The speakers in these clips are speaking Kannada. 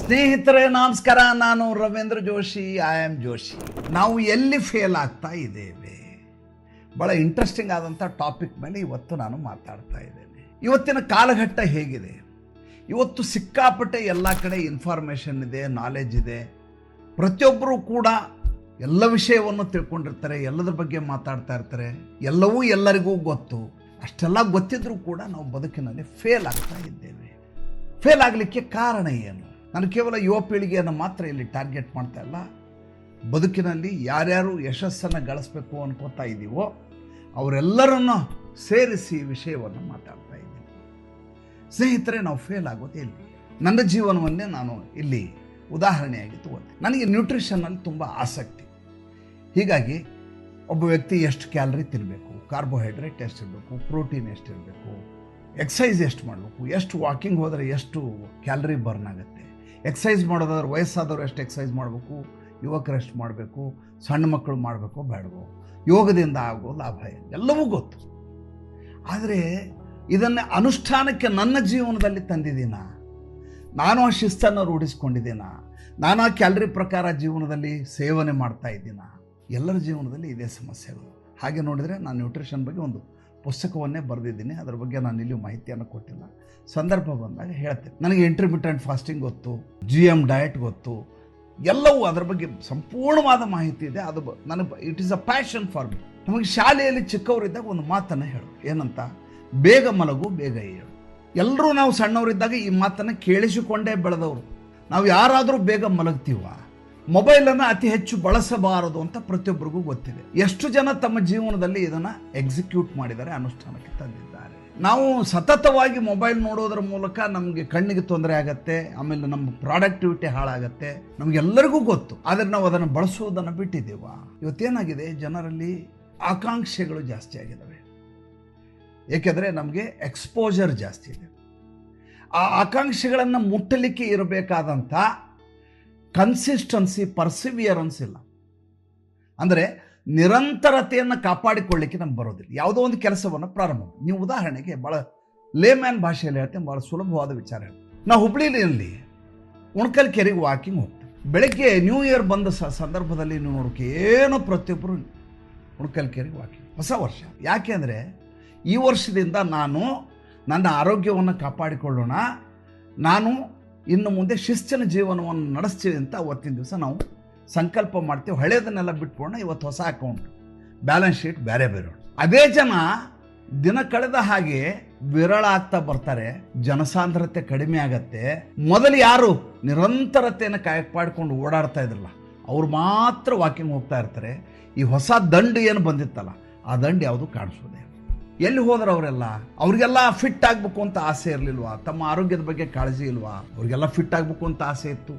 ಸ್ನೇಹಿತರೆ ನಮಸ್ಕಾರ, ನಾನು ರವೀಂದ್ರ ಜೋಶಿ. I am Joshi. ನಾವು ಎಲ್ಲಿ ಫೇಲ್ ಆಗ್ತಾ ಇದ್ದೇವೆ? ಭಾಳ ಇಂಟ್ರೆಸ್ಟಿಂಗ್ ಆದಂಥ ಟಾಪಿಕ್ ಮೇಲೆ ಇವತ್ತು ನಾನು ಮಾತಾಡ್ತಾ ಇದ್ದೇನೆ. ಇವತ್ತಿನ ಕಾಲಘಟ್ಟ ಹೇಗಿದೆ? ಇವತ್ತು ಸಿಕ್ಕಾಪಟ್ಟೆ ಎಲ್ಲ ಕಡೆ ಇನ್ಫಾರ್ಮೇಷನ್ ಇದೆ, ನಾಲೆಜ್ ಇದೆ. ಪ್ರತಿಯೊಬ್ಬರೂ ಕೂಡ ಎಲ್ಲ ವಿಷಯವನ್ನು ತಿಳ್ಕೊಂಡಿರ್ತಾರೆ, ಎಲ್ಲದ್ರ ಬಗ್ಗೆ ಮಾತಾಡ್ತಾ ಇರ್ತಾರೆ. ಎಲ್ಲವೂ ಎಲ್ಲರಿಗೂ ಗೊತ್ತು. ಅಷ್ಟೆಲ್ಲ ಗೊತ್ತಿದ್ರೂ ಕೂಡ ನಾವು ಬದುಕಿನಲ್ಲಿ ಫೇಲ್ ಆಗ್ತಾ ಇದ್ದೇವೆ. ಫೇಲ್ ಆಗಲಿಕ್ಕೆ ಕಾರಣ ಏನು? ನಾನು ಕೇವಲ ಯುವ ಪೀಳಿಗೆಯನ್ನು ಮಾತ್ರ ಇಲ್ಲಿ ಟಾರ್ಗೆಟ್ ಮಾಡ್ತಾ ಇಲ್ಲ. ಬದುಕಿನಲ್ಲಿ ಯಾರ್ಯಾರು ಯಶಸ್ಸನ್ನು ಗಳಿಸ್ಬೇಕು ಅನ್ಕೋತಾ ಇದ್ದೀವೋ ಅವರೆಲ್ಲರನ್ನು ಸೇರಿಸಿ ವಿಷಯವನ್ನು ಮಾತಾಡ್ತಾ ಇದ್ದೀನಿ. ಸ್ನೇಹಿತರೆ, ನಾವು ಫೇಲ್ ಆಗೋದು ಎಲ್ಲಿ? ನನ್ನ ಜೀವನವನ್ನೇ ನಾನು ಇಲ್ಲಿ ಉದಾಹರಣೆಯಾಗಿ ತಗೋತೀನಿ. ನನಗೆ ನ್ಯೂಟ್ರಿಷನ್ನಲ್ಲಿ ತುಂಬ ಆಸಕ್ತಿ. ಹೀಗಾಗಿ ಒಬ್ಬ ವ್ಯಕ್ತಿ ಎಷ್ಟು ಕ್ಯಾಲರಿ ತಿನ್ನಬೇಕು, ಕಾರ್ಬೋಹೈಡ್ರೇಟ್ ಎಷ್ಟಿರಬೇಕು, ಪ್ರೋಟೀನ್ ಎಷ್ಟಿರಬೇಕು, ಎಕ್ಸಸೈಸ್ ಎಷ್ಟು ಮಾಡಬೇಕು, ಎಷ್ಟು ವಾಕಿಂಗ್ ಹೋದರೆ ಎಷ್ಟು ಕ್ಯಾಲರಿ ಬರ್ನ್ ಆಗುತ್ತೆ, ಎಕ್ಸಸೈಸ್ ಮಾಡೋದಾದ್ರೆ ವಯಸ್ಸಾದವರು ಎಷ್ಟು ಎಕ್ಸಸೈಸ್ ಮಾಡಬೇಕು, ಯುವಕರು ಎಷ್ಟು ಮಾಡಬೇಕು, ಸಣ್ಣ ಮಕ್ಕಳು ಮಾಡಬೇಕು ಬೇಡವೋ, ಯೋಗದಿಂದ ಆಗೋ ಲಾಭ ಎಲ್ಲವೂ ಗೊತ್ತು. ಆದರೆ ಇದನ್ನು ಅನುಷ್ಠಾನಕ್ಕೆ ನನ್ನ ಜೀವನದಲ್ಲಿ ತಂದಿದ್ದೀನಾ? ನಾನು ಆ ಶಿಸ್ತನ್ನು ರೂಢಿಸ್ಕೊಂಡಿದ್ದೀನ? ನಾನು ಆ ಕ್ಯಾಲರಿ ಪ್ರಕಾರ ಜೀವನದಲ್ಲಿ ಸೇವನೆ ಮಾಡ್ತಾ ಇದ್ದೀನ? ಎಲ್ಲರ ಜೀವನದಲ್ಲಿ ಇದೇ ಸಮಸ್ಯೆಗಳು. ಹಾಗೆ ನೋಡಿದರೆ ನಾನು ನ್ಯೂಟ್ರಿಷನ್ ಬಗ್ಗೆ ಒಂದು ಪುಸ್ತಕವನ್ನೇ ಬರೆದಿದ್ದೀನಿ. ಅದರ ಬಗ್ಗೆ ನಾನು ಇಲ್ಲಿ ಮಾಹಿತಿಯನ್ನು ಕೊಟ್ಟಿಲ್ಲ, ಸಂದರ್ಭ ಬಂದಾಗ ಹೇಳ್ತೇನೆ. ನನಗೆ ಇಂಟರ್ಮಿಟೆಂಟ್ ಫಾಸ್ಟಿಂಗ್ ಗೊತ್ತು, GM ಡಯಟ್ ಗೊತ್ತು, ಎಲ್ಲವೂ ಅದರ ಬಗ್ಗೆ ಸಂಪೂರ್ಣವಾದ ಮಾಹಿತಿ ಇದೆ. ಅದು ನನಗೆ it is a passion for me. ನಮಗೆ ಶಾಲೆಯಲ್ಲಿ ಚಿಕ್ಕವರಿದ್ದಾಗ ಒಂದು ಮಾತನ್ನು ಹೇಳು, ಏನಂತ? ಬೇಗ ಮಲಗು, ಬೇಗ ಏಳು. ಎಲ್ಲರೂ ನಾವು ಸಣ್ಣವರಿದ್ದಾಗ ಈ ಮಾತನ್ನು ಕೇಳಿಸಿಕೊಂಡೇ ಬೆಳೆದವರು. ನಾವು ಯಾರಾದರೂ ಬೇಗ ಮಲಗ್ತೀವ? ಮೊಬೈಲನ್ನು ಅತಿ ಹೆಚ್ಚು ಬಳಸಬಾರದು ಅಂತ ಪ್ರತಿಯೊಬ್ಬರಿಗೂ ಗೊತ್ತಿದೆ. ಎಷ್ಟು ಜನ ತಮ್ಮ ಜೀವನದಲ್ಲಿ ಇದನ್ನು ಎಕ್ಸಿಕ್ಯೂಟ್ ಮಾಡಿದ್ದಾರೆ, ಅನುಷ್ಠಾನಕ್ಕೆ ತಂದಿದ್ದಾರೆ? ನಾವು ಸತತವಾಗಿ ಮೊಬೈಲ್ ನೋಡೋದ್ರ ಮೂಲಕ ನಮಗೆ ಕಣ್ಣಿಗೆ ತೊಂದರೆ ಆಗತ್ತೆ, ಆಮೇಲೆ ನಮ್ಮ ಪ್ರಾಡಕ್ಟಿವಿಟಿ ಹಾಳಾಗತ್ತೆ, ನಮಗೆಲ್ಲರಿಗೂ ಗೊತ್ತು. ಆದರೆ ನಾವು ಅದನ್ನು ಬಳಸುವುದನ್ನು ಬಿಟ್ಟಿದ್ದೇವ? ಇವತ್ತೇನಾಗಿದೆ, ಜನರಲ್ಲಿ ಆಕಾಂಕ್ಷೆಗಳು ಜಾಸ್ತಿ ಆಗಿದ್ದಾವೆ. ಏಕೆಂದರೆ ನಮಗೆ ಎಕ್ಸ್ಪೋಜರ್ ಜಾಸ್ತಿ ಇದೆ. ಆ ಆಕಾಂಕ್ಷೆಗಳನ್ನು ಮುಟ್ಟಲಿಕ್ಕೆ ಇರಬೇಕಾದಂಥ ಕನ್ಸಿಸ್ಟೆನ್ಸಿ, ಪರ್ಸಿವಿಯರೆನ್ಸ್ ಇಲ್ಲ. ಅಂದರೆ ನಿರಂತರತೆಯನ್ನು ಕಾಪಾಡಿಕೊಳ್ಳಿಕ್ಕೆ ನಮ್ಗೆ ಬರೋದಿಲ್ಲ. ಯಾವುದೋ ಒಂದು ಕೆಲಸವನ್ನು ಪ್ರಾರಂಭ ನೀವು ಉದಾಹರಣೆಗೆ ಭಾಳ ಲೇಮ್ಯಾನ್ ಭಾಷೆಯಲ್ಲಿ ಹೇಳ್ತೇನೆ, ಭಾಳ ಸುಲಭವಾದ ವಿಚಾರ ಹೇಳಿ. ನಾವು ಹುಬ್ಳಿಯಲ್ಲಿ ಉಣ್ಕಲ್ ಕೆರೆಗೆ ವಾಕಿಂಗ್ ಹೋಗ್ತೀವಿ. ಬೆಳಗ್ಗೆ ನ್ಯೂ ಇಯರ್ ಬಂದ ಸಂದರ್ಭದಲ್ಲಿ ನೀವು ನೋಡೋಕೆ ಏನೋ ಪ್ರತಿಯೊಬ್ಬರು ಉಣ್ಕಲ್ ಕೆರೆಗೆ ವಾಕಿಂಗ್. ಹೊಸ ವರ್ಷ. ಯಾಕೆ ಅಂದರೆ ಈ ವರ್ಷದಿಂದ ನಾನು ನನ್ನ ಆರೋಗ್ಯವನ್ನು ಕಾಪಾಡಿಕೊಳ್ಳೋಣ, ನಾನು ಇನ್ನು ಮುಂದೆ ಶಿಸ್ತಿನ ಜೀವನವನ್ನು ನಡೆಸ್ತೀವಿ ಅಂತ ಅವತ್ತಿನ ದಿವಸ ನಾವು ಸಂಕಲ್ಪ ಮಾಡ್ತೀವಿ. ಹಳೆಯದನ್ನೆಲ್ಲ ಬಿಟ್ಕೊಂಡು ಇವತ್ತು ಹೊಸ ಅಕೌಂಟ್, ಬ್ಯಾಲೆನ್ಸ್ ಶೀಟ್ ಬೇರೆ ಬೇರೆ. ಅದೇ ಜನ ದಿನ ಕಳೆದ ಹಾಗೆ ವಿರಳ ಆಗ್ತಾ ಬರ್ತಾರೆ, ಜನಸಾಂದ್ರತೆ ಕಡಿಮೆ ಆಗತ್ತೆ. ಮೊದಲು ಯಾರು ನಿರಂತರತೆಯನ್ನು ಕಾಪಾಡಿಕೊಂಡು ಓಡಾಡ್ತಾ ಇದ್ರಲ್ಲ ಅವ್ರು ಮಾತ್ರ ವಾಕಿಂಗ್ ಹೋಗ್ತಾ ಇರ್ತಾರೆ. ಈ ಹೊಸ ದಂಡು ಏನು ಬಂದಿತ್ತಲ್ಲ ಆ ದಂಡು ಯಾವುದು ಕಾಣಿಸೋದೆ. ಎಲ್ಲಿ ಹೋದ್ರೆ ಅವರೆಲ್ಲ? ಅವ್ರಿಗೆಲ್ಲ ಫಿಟ್ ಆಗಬೇಕು ಅಂತ ಆಸೆ ಇರಲಿಲ್ವಾ? ತಮ್ಮ ಆರೋಗ್ಯದ ಬಗ್ಗೆ ಕಾಳಜಿ ಇಲ್ವಾ? ಅವ್ರಿಗೆಲ್ಲ ಫಿಟ್ ಆಗಬೇಕು ಅಂತ ಆಸೆ ಇತ್ತು,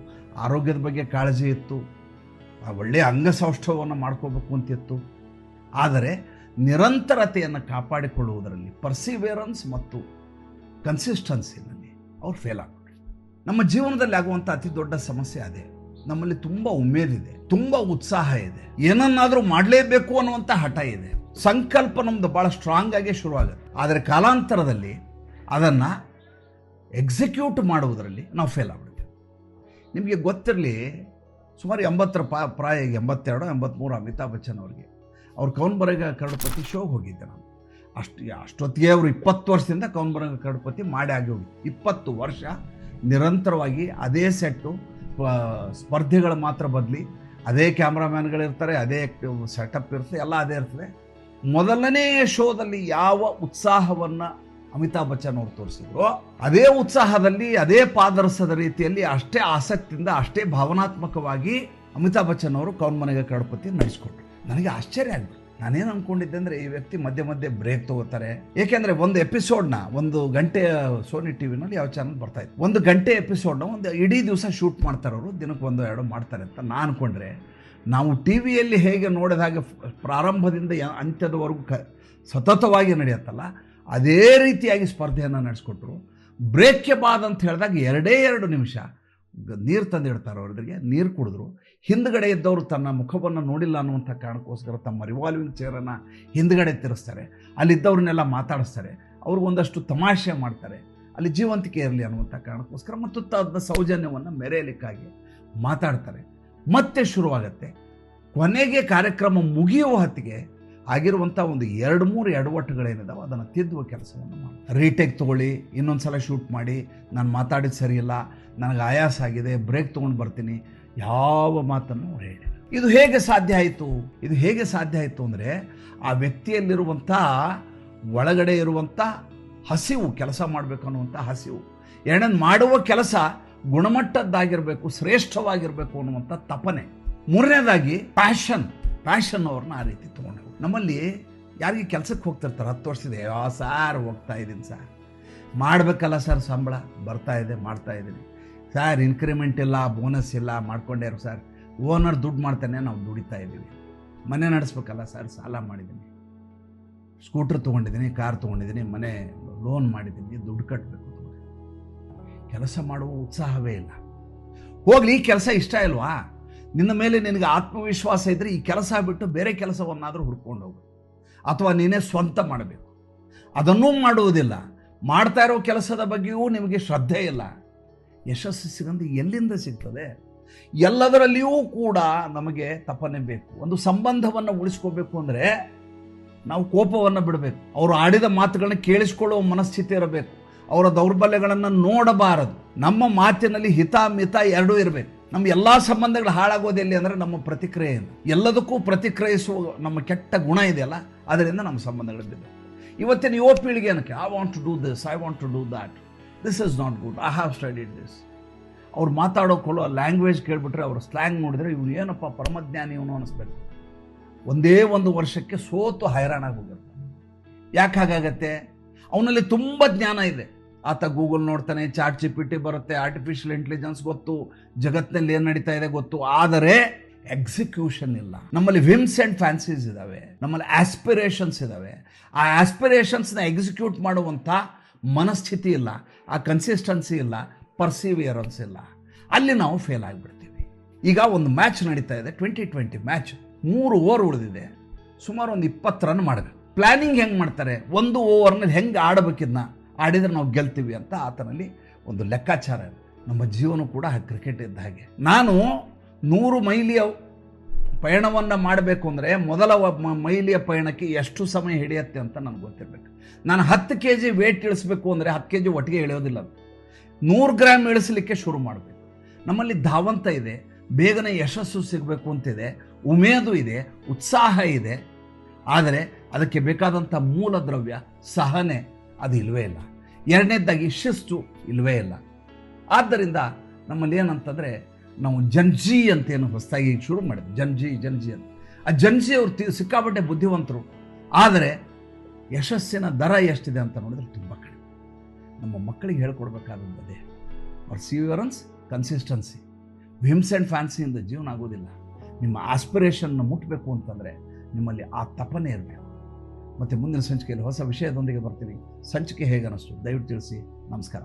ಆರೋಗ್ಯದ ಬಗ್ಗೆ ಕಾಳಜಿ ಇತ್ತು, ಒಳ್ಳೆಯ ಅಂಗಸೌಷ್ಠವವನ್ನು ಮಾಡ್ಕೋಬೇಕು ಅಂತಿತ್ತು. ಆದರೆ ನಿರಂತರತೆಯನ್ನು ಕಾಪಾಡಿಕೊಳ್ಳುವುದರಲ್ಲಿ, ಪರ್ಸಿವೇರೆನ್ಸ್ ಮತ್ತು ಕನ್ಸಿಸ್ಟೆನ್ಸಿನಲ್ಲಿ ಅವ್ರು ಫೇಲ್ ಆಗ್ತಾರೆ. ನಮ್ಮ ಜೀವನದಲ್ಲಿ ಆಗುವಂಥ ಅತಿ ದೊಡ್ಡ ಸಮಸ್ಯೆ ಅದೇ. ನಮ್ಮಲ್ಲಿ ತುಂಬ ಉಮೇದಿದೆ, ತುಂಬ ಉತ್ಸಾಹ ಇದೆ, ಏನನ್ನಾದರೂ ಮಾಡಲೇಬೇಕು ಅನ್ನುವಂಥ ಹಠ ಇದೆ, ಸಂಕಲ್ಪ ನಮ್ಮದು ಭಾಳ ಸ್ಟ್ರಾಂಗ್ ಆಗಿ ಶುರುವಾಗುತ್ತೆ. ಆದರೆ ಕಾಲಾಂತರದಲ್ಲಿ ಅದನ್ನು ಎಕ್ಸಿಕ್ಯೂಟ್ ಮಾಡುವುದರಲ್ಲಿ ನಾವು ಫೇಲ್ ಆಗ್ಬಿಡ್ತೀವಿ. ನಿಮಗೆ ಗೊತ್ತಿರಲಿ, ಸುಮಾರು 80ರ ಪ್ರಾಯ 82, 83 ಅಮಿತಾಬ್ ಬಚ್ಚನ್ ಅವರಿಗೆ ಅವ್ರು ಕೌನ್ ಬರೆಗ ಕರೋಡ್ಪತಿ ಶೋಗೆ ಹೋಗಿದ್ದೆ ನಾನು. ಅಷ್ಟೊತ್ತಿಗೆ ಅವರು 20 ವರ್ಷದಿಂದ ಕೌನ್ ಬರೆಗ ಕರೋಡ್ಪತಿ ಮಾಡಿ ಆಗಿ ಹೋಗಿ 20 ವರ್ಷ ನಿರಂತರವಾಗಿ ಅದೇ ಸೆಟ್ಟು, ಸ್ಪರ್ಧೆಗಳು ಮಾತ್ರ ಬದಲಿ, ಅದೇ ಕ್ಯಾಮ್ರಾಮ್ಯಾನ್ಗಳಿರ್ತಾರೆ, ಅದೇ ಸೆಟಪ್ ಇರ್ತದೆ, ಎಲ್ಲ ಅದೇ ಇರ್ತದೆ. ಮೊದಲನೇ ಶೋದಲ್ಲಿ ಯಾವ ಉತ್ಸಾಹವನ್ನು ಅಮಿತಾಬ್ ಬಚ್ಚನ್ ಅವರು ತೋರಿಸಿದ್ರು, ಅದೇ ಉತ್ಸಾಹದಲ್ಲಿ, ಅದೇ ಪಾದರಸದ ರೀತಿಯಲ್ಲಿ, ಅಷ್ಟೇ ಆಸಕ್ತಿಯಿಂದ, ಅಷ್ಟೇ ಭಾವನಾತ್ಮಕವಾಗಿ ಅಮಿತಾಬ್ ಬಚ್ಚನ್ ಅವರು ಕೌನ್ ಬನೇಗ ಕರೋಡ್ಪತಿ ನಡೆಸ್ಕೊಟ್ರು. ನನಗೆ ಆಶ್ಚರ್ಯ ಆಗ್ಬಿಟ್ಟು ನಾನೇನು ಅಂದ್ಕೊಂಡಿದ್ದೆ ಅಂದರೆ ಈ ವ್ಯಕ್ತಿ ಮಧ್ಯೆ ಮಧ್ಯೆ ಬ್ರೇಕ್ ತಗೋತಾರೆ. ಏಕೆಂದರೆ ಒಂದು ಎಪಿಸೋಡ್ನ 1 ಗಂಟೆ ಸೋನಿ ಟಿವಿನಲ್ಲಿ ಯಾವ ಚಾನಲ್ ಬರ್ತಾ ಇತ್ತು, 1 ಗಂಟೆ ಎಪಿಸೋಡ್ನ ಒಂದು ಇಡೀ ದಿವಸ ಶೂಟ್ ಮಾಡ್ತಾರೆ ಅವರು, ದಿನಕ್ಕೆ 1-2 ಮಾಡ್ತಾರೆ ಅಂತ ನಾನು ಅಂದ್ಕೊಂಡ್ರೆ, ನಾವು ಟಿ ವಿಯಲ್ಲಿ ಹೇಗೆ ನೋಡಿದ ಹಾಗೆ ಪ್ರಾರಂಭದಿಂದ ಅಂತ್ಯದವರೆಗೂ ಸತತವಾಗಿ ನಡೆಯುತ್ತಲ್ಲ ಅದೇ ರೀತಿಯಾಗಿ ಸ್ಪರ್ಧೆಯನ್ನು ನಡೆಸ್ಕೊಟ್ರು. ಬ್ರೇಕ್ಗೆ ಬಾದ್ ಅಂತ ಹೇಳಿದಾಗ 2 ನಿಮಿಷ ನೀರು ತಂದಿಡ್ತಾರೆ ಅವರಿಗೆ, ನೀರು ಕುಡಿದ್ರು. ಹಿಂದ್ಗಡೆ ಇದ್ದವರು ತನ್ನ ಮುಖವನ್ನು ನೋಡಿಲ್ಲ ಅನ್ನುವಂಥ ಕಾರಣಕ್ಕೋಸ್ಕರ ತಮ್ಮ ರಿವಾಲ್ವಿಂಗ್ ಚೇರನ್ನು ಹಿಂದ್ಗಡೆ ತಿರುಗಿಸ್ತಾರೆ, ಅಲ್ಲಿದ್ದವ್ರನ್ನೆಲ್ಲ ಮಾತಾಡಿಸ್ತಾರೆ, ಅವ್ರಿಗೊಂದಷ್ಟು ತಮಾಷೆ ಮಾಡ್ತಾರೆ. ಅಲ್ಲಿ ಜೀವಂತಿಕೆ ಇರಲಿ ಅನ್ನುವಂಥ ಕಾರಣಕ್ಕೋಸ್ಕರ ಮತ್ತು ತನ್ನ ಸೌಜನ್ಯವನ್ನು ಮೆರೆಯಲಿಕ್ಕಾಗಿ ಮಾತಾಡ್ತಾರೆ. ಮತ್ತೆ ಶುರುವಾಗತ್ತೆ. ಕೊನೆಗೆ ಕಾರ್ಯಕ್ರಮ ಮುಗಿಯುವ ಹೊತ್ತಿಗೆ ಆಗಿರುವಂಥ ಒಂದು 2-3 ಎಡವಟ್ಟುಗಳೇನಿದಾವೆ ಅದನ್ನು ತಿದ್ದುವ ಕೆಲಸವನ್ನು ಮಾಡಿ, ರೀಟೇಕ್ ತೊಗೊಳ್ಳಿ, ಇನ್ನೊಂದು ಸಲ ಶೂಟ್ ಮಾಡಿ, ನಾನು ಮಾತಾಡಿದ ಸರಿಯಿಲ್ಲ, ನನಗೆ ಆಯಾಸ ಆಗಿದೆ, ಬ್ರೇಕ್ ತೊಗೊಂಡು ಬರ್ತೀನಿ, ಯಾವ ಮಾತನ್ನು ಅವ್ರು ಹೇಳಿಲ್ಲ. ಇದು ಹೇಗೆ ಸಾಧ್ಯ ಆಯಿತು ಅಂದರೆ ಆ ವ್ಯಕ್ತಿಯಲ್ಲಿರುವಂಥ ಒಳಗಡೆ ಇರುವಂಥ ಹಸಿವು, ಕೆಲಸ ಮಾಡಬೇಕು ಅನ್ನುವಂಥ ಹಸಿವು. ಎರಡನೇದು, ಮಾಡುವ ಕೆಲಸ ಗುಣಮಟ್ಟದ್ದಾಗಿರಬೇಕು, ಶ್ರೇಷ್ಠವಾಗಿರಬೇಕು ಅನ್ನುವಂಥ ತಪನೆ. ಮೂರನೇದಾಗಿ ಪ್ಯಾಷನ್ ಅವ್ರನ್ನ ಆ ರೀತಿ ತೊಗೊಂಡು. ನಮ್ಮಲ್ಲಿ ಯಾರಿಗೆ ಕೆಲಸಕ್ಕೆ ಹೋಗ್ತಿರ್ತಾರೆ 10 ವರ್ಷದ, ಸಾರ್ ಹೋಗ್ತಾ ಇದ್ದೀನಿ ಸರ್, ಮಾಡಬೇಕಲ್ಲ ಸರ್, ಸಂಬಳ ಬರ್ತಾ ಇದೆ, ಮಾಡ್ತಾ ಇದ್ದೀನಿ ಸರ್, ಇನ್ಕ್ರಿಮೆಂಟ್ ಇಲ್ಲ, ಬೋನಸ್ ಇಲ್ಲ, ಮಾಡ್ಕೊಂಡೇ ಸರ್, ಓನರ್ ದುಡ್ಡು ಮಾಡ್ತಾನೆ, ನಾವು ದುಡಿತಾ ಇದ್ದೀವಿ, ಮನೆ ನಡೆಸ್ಬೇಕಲ್ಲ ಸರ್, ಸಾಲ ಮಾಡಿದ್ದೀನಿ, ಸ್ಕೂಟ್ರ್ ತೊಗೊಂಡಿದ್ದೀನಿ, ಕಾರ್ ತೊಗೊಂಡಿದ್ದೀನಿ, ಮನೆ ಲೋನ್ ಮಾಡಿದ್ದೀನಿ, ದುಡ್ಡು ಕಟ್ಟಬೇಕು, ಕೆಲಸ ಮಾಡುವ ಉತ್ಸಾಹವೇ ಇಲ್ಲ. ಹೋಗ್ಲಿ, ಈ ಕೆಲಸ ಇಷ್ಟ ಇಲ್ವಾ, ನಿನ್ನ ಮೇಲೆ ನಿನಗೆ ಆತ್ಮವಿಶ್ವಾಸ ಇದ್ದರೆ ಈ ಕೆಲಸ ಬಿಟ್ಟು ಬೇರೆ ಕೆಲಸವನ್ನಾದರೂ ಹುಡ್ಕೊಂಡು ಹೋಗು, ಅಥವಾ ನೀನೇ ಸ್ವಂತ ಮಾಡಬೇಕು. ಅದನ್ನೂ ಮಾಡುವುದಿಲ್ಲ. ಮಾಡ್ತಾ ಇರೋ ಕೆಲಸದ ಬಗ್ಗೆಯೂ ನಿಮಗೆ ಶ್ರದ್ಧೆ ಇಲ್ಲ. ಯಶಸ್ಸು ಸಿಗಂದು ಎಲ್ಲಿಂದ ಸಿಗ್ತದೆ? ಎಲ್ಲದರಲ್ಲಿಯೂ ಕೂಡ ನಮಗೆ ತಪನೆ ಬೇಕು. ಒಂದು ಸಂಬಂಧವನ್ನು ಉಳಿಸ್ಕೋಬೇಕು ಅಂದರೆ ನಾವು ಕೋಪವನ್ನು ಬಿಡಬೇಕು. ಅವರು ಆಡಿದ ಮಾತುಗಳನ್ನ ಕೇಳಿಸ್ಕೊಳ್ಳುವ ಮನಸ್ಥಿತಿ ಇರಬೇಕು. ಅವರ ದೌರ್ಬಲ್ಯಗಳನ್ನು ನೋಡಬಾರದು. ನಮ್ಮ ಮಾತಿನಲ್ಲಿ ಹಿತ ಮಿತ ಎರಡೂ ಇರಬೇಕು. ನಮ್ಮ ಎಲ್ಲ ಸಂಬಂಧಗಳು ಹಾಳಾಗೋದು ಎಲ್ಲಿ ಅಂದರೆ ನಮ್ಮ ಪ್ರತಿಕ್ರಿಯೆಯಿಂದ. ಎಲ್ಲದಕ್ಕೂ ಪ್ರತಿಕ್ರಿಯಿಸುವ ನಮ್ಮ ಕೆಟ್ಟ ಗುಣ ಇದೆಯಲ್ಲ, ಅದರಿಂದ ನಮ್ಮ ಸಂಬಂಧಗಳು ಬಿದ್ದ. ಇವತ್ತಿನ ಯುವ ಪೀಳಿಗೆ ಏನಕ್ಕೆ I want to do this, I want to do that, this is not good, I have studied this. ಅವ್ರು ಮಾತಾಡೋಕೊಳ್ಳೋ ಲ್ಯಾಂಗ್ವೇಜ್ ಕೇಳಿಬಿಟ್ರೆ, ಅವ್ರ ಸ್ಲ್ಯಾಂಗ್ ನೋಡಿದರೆ ಇವನು ಏನಪ್ಪ ಪರಮಜ್ಞಾನಿ ಇವನು ಅನ್ನಿಸ್ಬೇಕು. ಒಂದೇ 1 ವರ್ಷಕ್ಕೆ ಸೋತು ಹೈರಾಣಾಗಿ ಹೋಗಿರ್ತಾನೆ. ಯಾಕೆ ಹಾಗಾಗತ್ತೆ? ಅವನಲ್ಲಿ ತುಂಬ ಜ್ಞಾನ ಇದೆ. ಆತ ಗೂಗಲ್ ನೋಡ್ತಾನೆ, ಚಾಟ್ GPT ಬರುತ್ತೆ, ಆರ್ಟಿಫಿಷಿಯಲ್ ಇಂಟೆಲಿಜೆನ್ಸ್ ಗೊತ್ತು, ಜಗತ್ತಿನಲ್ಲಿ ಏನು ನಡೀತಾ ಇದೆ ಗೊತ್ತು, ಆದರೆ ಎಕ್ಸಿಕ್ಯೂಷನ್ ಇಲ್ಲ. ನಮ್ಮಲ್ಲಿ ವಿಮ್ಸ್ ಆ್ಯಂಡ್ ಫ್ಯಾನ್ಸೀಸ್ ಇದ್ದಾವೆ, ನಮ್ಮಲ್ಲಿ ಆಸ್ಪಿರೇಷನ್ಸ್ ಇದ್ದಾವೆ. ಆ ಆಸ್ಪಿರೇಷನ್ಸ್ನ ಎಕ್ಸಿಕ್ಯೂಟ್ ಮಾಡುವಂಥ ಮನಸ್ಥಿತಿ ಇಲ್ಲ, ಆ ಕನ್ಸಿಸ್ಟೆನ್ಸಿ ಇಲ್ಲ, ಪರ್ಸಿವಿಯರೆನ್ಸ್ ಇಲ್ಲ. ಅಲ್ಲಿ ನಾವು ಫೇಲ್ ಆಗಿಬಿಡ್ತೀವಿ. ಈಗ ಒಂದು ಮ್ಯಾಚ್ ನಡೀತಾ ಇದೆ, 2020 ಮ್ಯಾಚ್, 3 ಓವರ್ ಉಳಿದಿದೆ, ಸುಮಾರು ಒಂದು 20 ರನ್ ಮಾಡಬೇಕು. ಪ್ಲ್ಯಾನಿಂಗ್ ಹೆಂಗೆ ಮಾಡ್ತಾರೆ, 1 ಓವರ್ನಲ್ಲಿ ಹೆಂಗೆ ಆಡಬೇಕಿದ್ನ ಆಡಿದರೆ ನಾವು ಗೆಲ್ತೀವಿ ಅಂತ ಆತನಲ್ಲಿ ಒಂದು ಲೆಕ್ಕಾಚಾರ ಇದೆ. ನಮ್ಮ ಜೀವನ ಕೂಡ ಕ್ರಿಕೆಟ್ ಇದ್ದ ಹಾಗೆ. ನಾನು 100 ಮೈಲಿಯ ಪಯಣವನ್ನು ಮಾಡಬೇಕು ಅಂದರೆ ಮೊದಲ ಮೈಲಿಯ ಪಯಣಕ್ಕೆ ಎಷ್ಟು ಸಮಯ ಹಿಡಿಯುತ್ತೆ ಅಂತ ನನಗೆ ಗೊತ್ತಿರಬೇಕು. ನಾನು 10 kg ವೇಟ್ ಇಳಿಸ್ಬೇಕು ಅಂದರೆ 10 kg ಒಟ್ಟಿಗೆ ಇಳಿಯೋದಿಲ್ಲ, 100 ಗ್ರಾಮ್ ಇಳಿಸಲಿಕ್ಕೆ ಶುರು ಮಾಡಬೇಕು. ನಮ್ಮಲ್ಲಿ ಧಾವಂತ ಇದೆ, ಬೇಗನೆ ಯಶಸ್ಸು ಸಿಗಬೇಕು ಅಂತಿದೆ, ಉಮೇದು ಇದೆ, ಉತ್ಸಾಹ ಇದೆ. ಆದರೆ ಅದಕ್ಕೆ ಬೇಕಾದಂಥ ಮೂಲ ದ್ರವ್ಯ ಸಹನೆ ಅದು ಇಲ್ಲವೇ ಇಲ್ಲ. ಎರಡನೇದಾಗಿ ಶಿಸ್ತು ಇಲ್ಲವೇ ಇಲ್ಲ. ಆದ್ದರಿಂದ ನಮ್ಮಲ್ಲಿ ಏನಂತಂದರೆ, ನಾವು ಜನ್ಜಿ ಅಂತೇನು ಹೊಸದಾಗಿ ಶುರು ಮಾಡಿದ್ವಿ, ಜನ್ಜಿ ಅಂತ. ಆ ಜನ್ಜಿ ಅವರು ಸಿಕ್ಕಾಪಟ್ಟೆ ಬುದ್ಧಿವಂತರು, ಆದರೆ ಯಶಸ್ಸಿನ ದರ ಎಷ್ಟಿದೆ ಅಂತ ನೋಡಿದ್ರೆ ತುಂಬ ಕಡಿಮೆ. ನಮ್ಮ ಮಕ್ಕಳಿಗೆ ಹೇಳ್ಕೊಡ್ಬೇಕಾದದ್ದೇ ಪರ್ಸಿವಿಯರೆನ್ಸ್, ಕನ್ಸಿಸ್ಟೆನ್ಸಿ. ವಿಮ್ಸ್ ಆ್ಯಂಡ್ ಫ್ಯಾನ್ಸಿಯಿಂದ ಜೀವನ ಆಗೋದಿಲ್ಲ. ನಿಮ್ಮ ಆಸ್ಪಿರೇಷನ್ನ ಮುಟ್ಟಬೇಕು ಅಂತಂದರೆ ನಿಮ್ಮಲ್ಲಿ ಆ ತಪನೆ ಇರಬೇಕು. ಮತ್ತು ಮುಂದಿನ ಸಂಚಿಕೆಯಲ್ಲಿ ಹೊಸ ವಿಷಯದೊಂದಿಗೆ ಬರ್ತೀನಿ. ಸಂಚಿಕೆ ಹೇಗೆ ಅನ್ನಿಸ್ತು ದಯವಿಟ್ಟು ತಿಳಿಸಿ. ನಮಸ್ಕಾರ.